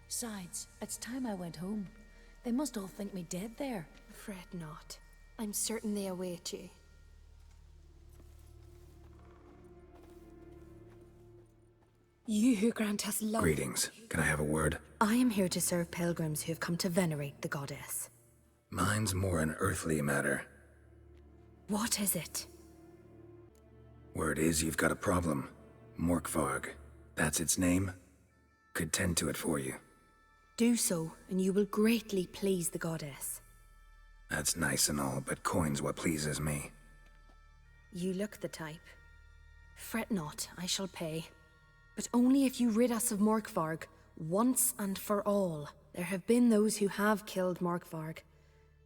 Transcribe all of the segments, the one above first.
Besides, it's time I went home. They must all think me dead there. Fret not. I'm certain they await you. You who grant us love. Greetings. Can I have a word? I am here to serve pilgrims who have come to venerate the goddess. Mine's more an earthly matter. What is it? Word is you've got a problem. Morkvarg. That's its name. Could tend to it for you. Do so, and you will greatly please the goddess. That's nice and all, but coin's what pleases me. You look the type. Fret not, I shall pay. But only if you rid us of Morkvarg, once and for all. There have been those who have killed Morkvarg,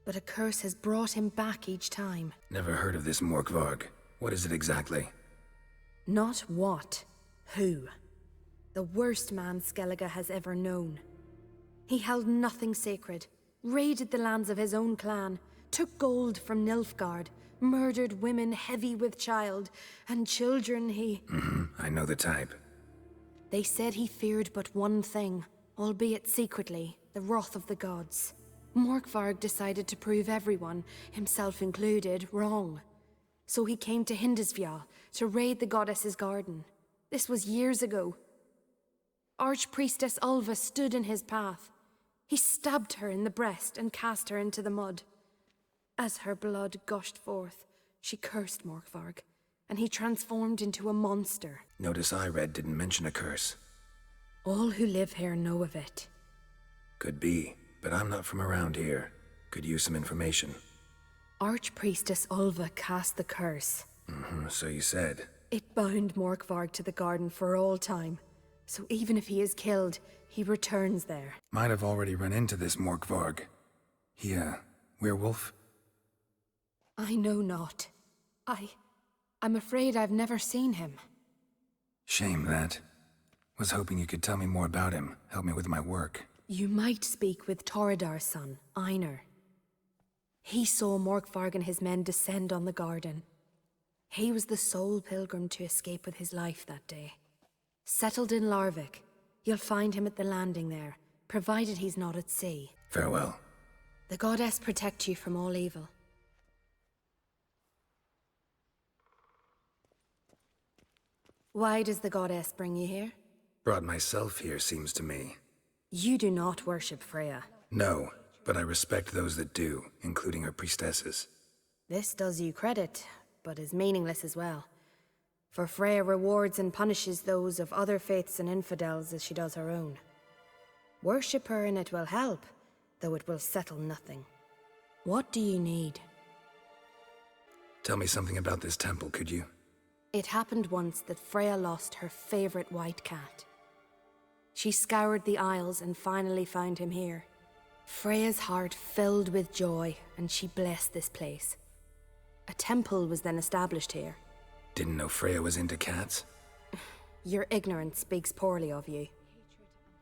but a curse has brought him back each time. Never heard of this Morkvarg. What is it exactly? Not what, who. The worst man Skellige has ever known. He held nothing sacred, raided the lands of his own clan, took gold from Nilfgaard, murdered women heavy with child, and children I know the type. They said he feared but one thing, albeit secretly, the wrath of the gods. Morkvarg decided to prove everyone, himself included, wrong. So he came to Hindisfjall to raid the goddess's garden. This was years ago. Archpriestess Ulva stood in his path. He stabbed her in the breast and cast her into the mud. As her blood gushed forth, she cursed Morkvarg, and he transformed into a monster. Notice I read didn't mention a curse. All who live here know of it. Could be, but I'm not from around here. Could use some information. Archpriestess Ulva cast the curse. So you said. It bound Morkvarg to the garden for all time. So even if he is killed, he returns there. Might have already run into this Morkvarg. He, werewolf? I know not. I'm afraid I've never seen him. Shame that. Was hoping you could tell me more about him, help me with my work. You might speak with Toradar's son, Einar. He saw Morkvarg and his men descend on the garden. He was the sole pilgrim to escape with his life that day. Settled in Larvik, you'll find him at the landing there, provided he's not at sea. Farewell. The goddess protect you from all evil. Why does the goddess bring you here? Brought myself here, seems to me. You do not worship Freya. No, but I respect those that do, including her priestesses. This does you credit, but is meaningless as well. For Freya rewards and punishes those of other faiths and infidels as she does her own. Worship her and it will help, though it will settle nothing. What do you need? Tell me something about this temple, could you? It happened once that Freya lost her favorite white cat. She scoured the Isles and finally found him here. Freya's heart filled with joy, and she blessed this place. A temple was then established here. Didn't know Freya was into cats? Your ignorance speaks poorly of you.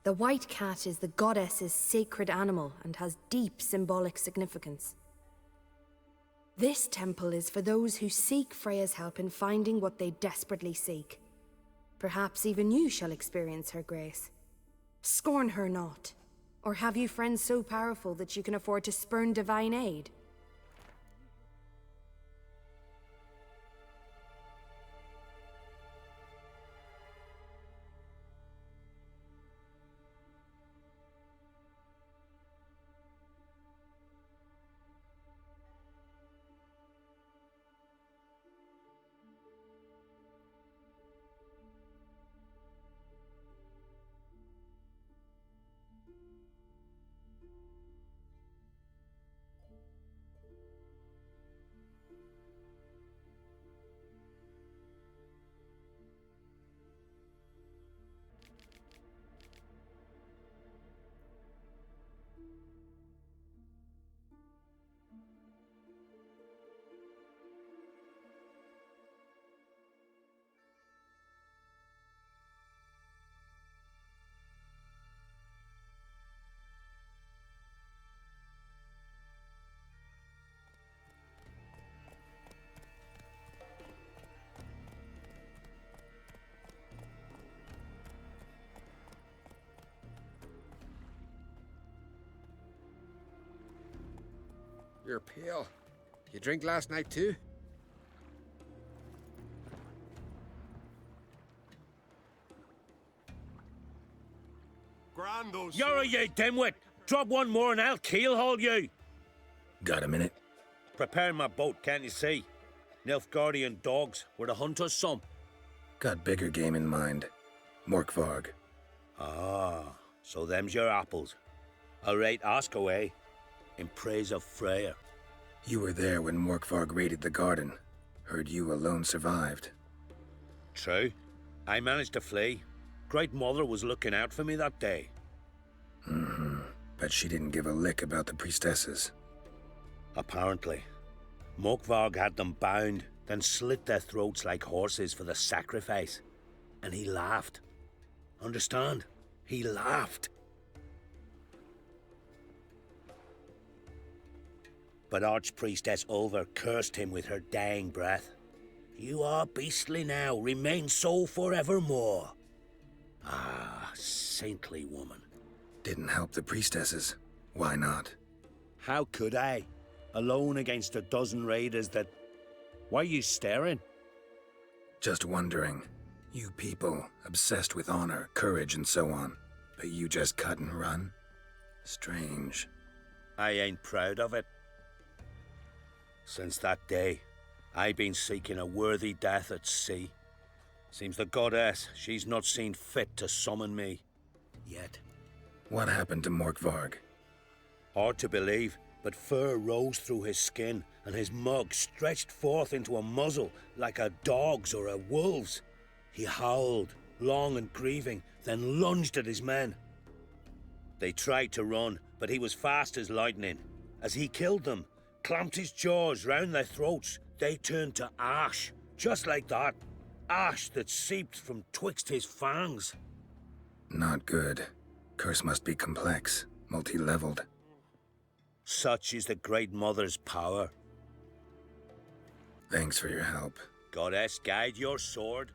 The white cat is the goddess's sacred animal and has deep symbolic significance. This temple is for those who seek Freya's help in finding what they desperately seek. Perhaps even you shall experience her grace. Scorn her not. Or have you friends so powerful that you can afford to spurn divine aid? You're pale. You drink last night too? You're a you dimwit! Drop one more and I'll keelhaul you! Got a minute? Prepare my boat, can't you see? Nilfgaardian dogs were to hunt us some. Got bigger game in mind. Morkvarg. Ah, so them's your apples. All right, ask away. In praise of Freya. You were there when Morkvarg raided the garden. Heard you alone survived. True. I managed to flee. Great Mother was looking out for me that day. But she didn't give a lick about the priestesses. Apparently. Morkvarg had them bound, then slit their throats like horses for the sacrifice. And he laughed. Understand? He laughed. But Archpriestess Ulver cursed him with her dying breath. You are beastly now, remain so forevermore. Ah, saintly woman. Didn't help the priestesses. Why not? How could I? Alone against a dozen raiders that... Why are you staring? Just wondering. You people, obsessed with honor, courage, and so on. But you just cut and run? Strange. I ain't proud of it. Since that day, I've been seeking a worthy death at sea. Seems the goddess, she's not seen fit to summon me. Yet. What happened to Morkvarg? Hard to believe, but fur rose through his skin, and his mug stretched forth into a muzzle like a dog's or a wolf's. He howled, long and grieving, then lunged at his men. They tried to run, but he was fast as lightning. As he killed them, clamped his jaws round their throats, they turned to ash, just like that. Ash that seeped from twixt his fangs. Not good. Curse must be complex, multi-leveled. Such is the Great Mother's power. Thanks for your help. Goddess, guide your sword.